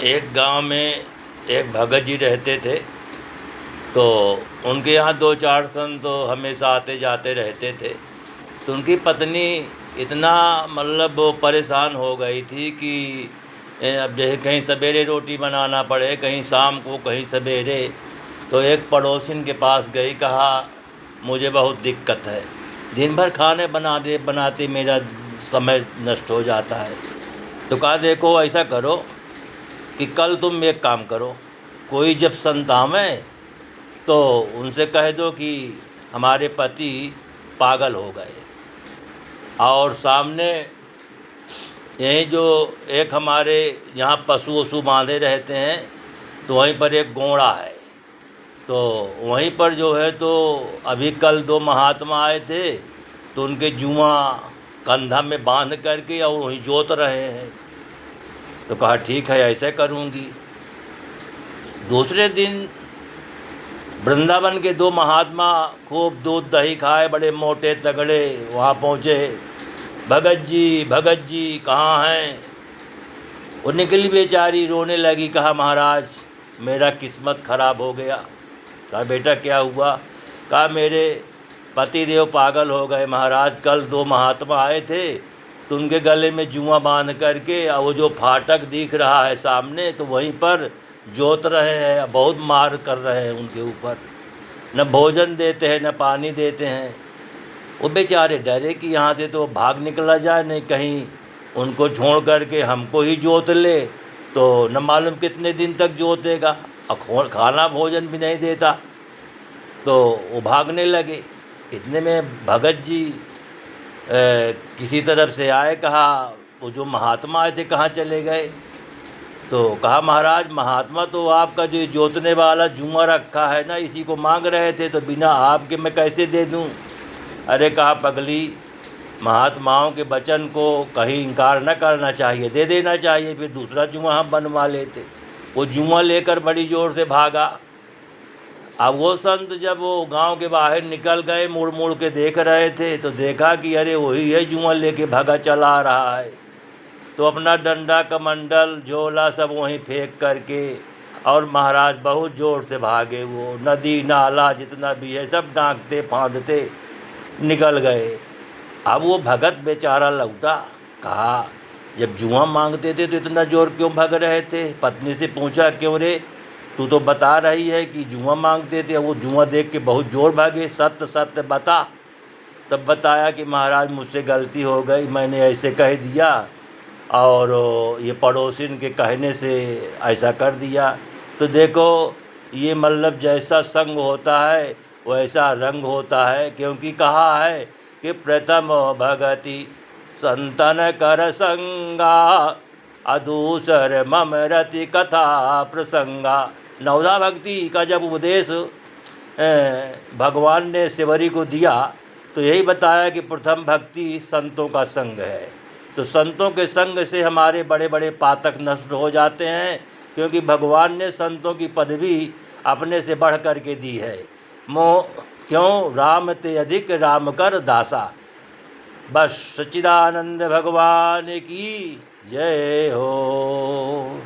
एक गांव में एक भगत जी रहते थे। तो उनके यहाँ दो चार संत तो हमेशा आते जाते रहते थे। तो उनकी पत्नी इतना मतलब वो परेशान हो गई थी कि अब जैसे कहीं सवेरे रोटी बनाना पड़े, कहीं शाम को, कहीं सवेरे। तो एक पड़ोसिन के पास गई, कहा मुझे बहुत दिक्कत है, दिन भर खाने बनाते मेरा समय नष्ट हो जाता है। तो कहा देखो ऐसा करो कि कल तुम एक काम करो, कोई जब संत आवें तो उनसे कह दो कि हमारे पति पागल हो गए, और सामने यहीं जो एक हमारे यहाँ पशु वशु बांधे रहते हैं, तो वहीं पर एक गोंड़ा है। तो वहीं पर जो है, तो अभी कल दो महात्मा आए थे, तो उनके जुआ कंधा में बांध करके और वहीं जोत रहे हैं। तो कहा ठीक है, ऐसे करूँगी। दूसरे दिन वृंदावन के दो महात्मा खूब दूध दही खाए, बड़े मोटे तगड़े, वहाँ पहुँचे। भगत जी कहाँ हैं? वो निकली बेचारी, रोने लगी, कहा महाराज मेरा किस्मत खराब हो गया। कहा बेटा क्या हुआ? कहा मेरे पतिदेव पागल हो गए महाराज। कल दो महात्मा आए थे, तो उनके गले में जुआ बांध करके, और वो जो फाटक दिख रहा है सामने, तो वहीं पर जोत रहे हैं, बहुत मार कर रहे हैं उनके ऊपर, न भोजन देते हैं न पानी देते हैं। वो बेचारे डरे कि यहाँ से तो भाग निकला जाए, नहीं कहीं उनको छोड़ करके हमको ही जोत ले, तो न मालूम कितने दिन तक जोतेगा, और खाना भोजन भी नहीं देता। तो वो भागने लगे। इतने में भगत जी किसी तरफ से आए, कहा वो जो महात्मा आए थे कहाँ चले गए? तो कहा महाराज महात्मा तो आपका जो जोतने वाला जुआ रखा है ना, इसी को मांग रहे थे, तो बिना आपके मैं कैसे दे दूं? अरे कहा पगली, महात्माओं के वचन को कहीं इनकार न करना चाहिए, दे देना चाहिए, फिर दूसरा जुआ हम बनवा लेते। वो जुआ लेकर बड़ी ज़ोर से भागा। अब वो संत जब वो गांव के बाहर निकल गए, मुड़ मुड़ के देख रहे थे, तो देखा कि अरे वही है जुआ लेके भागा चला रहा है। तो अपना डंडा कमंडल झोला सब वहीं फेंक करके, और महाराज बहुत ज़ोर से भागे। वो नदी नाला जितना भी है सब डांकते फांदते निकल गए। अब वो भगत बेचारा लौटा, कहा जब जुआ मांगते थे तो इतना ज़ोर क्यों भाग रहे थे? पत्नी से पूछा क्यों रे, तू तो बता रही है कि जुआ मांगते थे। वो जुआ देख के बहुत ज़ोर भागे, सत्य सत्य बता। तब बताया कि महाराज मुझसे गलती हो गई, मैंने ऐसे कह दिया, और ये पड़ोसिन के कहने से ऐसा कर दिया। तो देखो ये मतलब जैसा संग होता है वैसा रंग होता है, क्योंकि कहा है कि प्रथम भगति संतन कर संगा, अदूसर मम रति कथा प्रसंगा। नवधा भक्ति का जब उपदेश भगवान ने शिवरी को दिया, तो यही बताया कि प्रथम भक्ति संतों का संग है। तो संतों के संग से हमारे बड़े बड़े पातक नष्ट हो जाते हैं, क्योंकि भगवान ने संतों की पदवी अपने से बढ़ कर के दी है। मोह क्यों? राम ते अधिक राम कर दासा। बस सच्चिदानंद भगवान की जय हो।